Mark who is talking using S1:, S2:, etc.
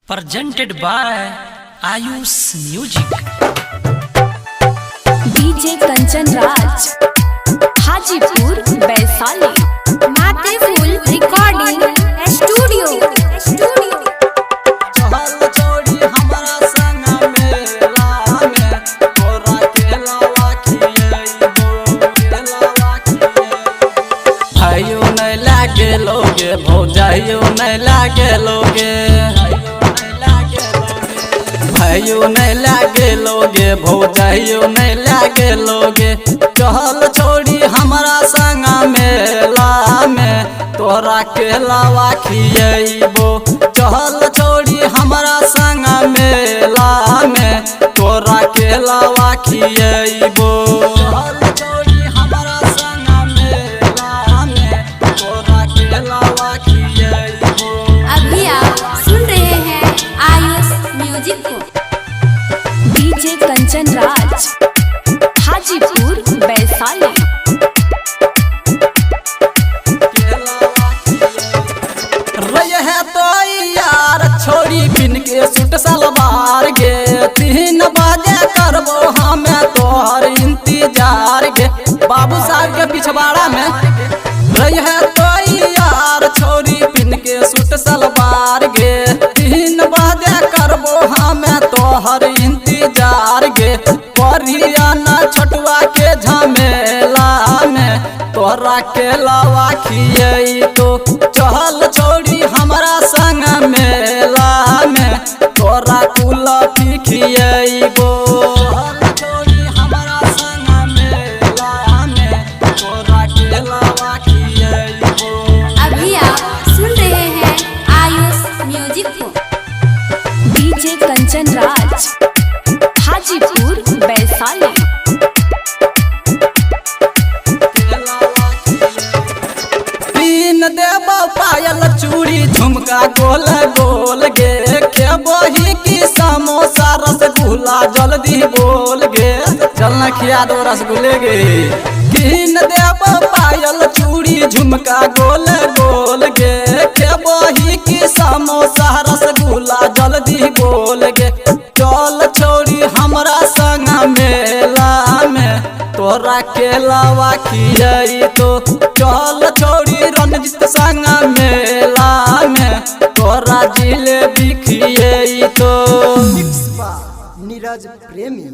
S1: presented by Ayush Music।
S2: DJ Kanchan Raj Hajipur Vaishali माते फूल recording studio.
S3: लोगे भौजाइयो नहीं लागे लोगे, भाइयों नहीं लागे लोगे, भौजाइयो नहीं लागे लोगे। चहल छोड़ी हमारा संगा मेला में तोरा के लावा खियबो। चहल छोड़ी हमारा संगा मेला में तोरा के लावा खियबो।
S2: अभी आप सुन रहे हैं आयुष म्यूजिक को। डीजे कंचन राज हाजीपुर वैशाली।
S3: रहे तो यार छोड़ी बिन के सूट सलवार गे, 3 बजे करबो हमें तोहर इंतजार गे। बाबू साहब के पिछवाड़ा में रहे तो यार छोड़ी बिन के सूट सलवार गे, 3 बजे करबो हमें तोहर इंतजार गे। परियाना छोटुआ के झमेला में तोरा के लावा खियई तो। चहल छोड़ी हमारा संग मेला में तोरा कुलफी खियबो। छोड़ी हमारा संग मेला में तोरा के लावा खियबो।
S2: अभी आप सुन रहे हैं आयुष म्यूजिक को। डीजे कंचन राज हाजीपुर वैशाली।
S3: देबो पायल चूड़ी झुमका गोल गोल गे, खेबही की समोसा रसगुल्ला जल्दी बोल गे। चलना खिया दो रसगुल्ले गे। कीन देबो पायल चूड़ी झुमका गोल गोल गे, खेबही की समोसा रसगुल्ला जल्दी बोल गे। चल छोड़ी हमरा संग मेला में तोरा के लावा खियई तो। चल छोड़ी रणजीत संग मेला में तोरा जिलेबी खियई तो।
S4: नीरज प्रेमी।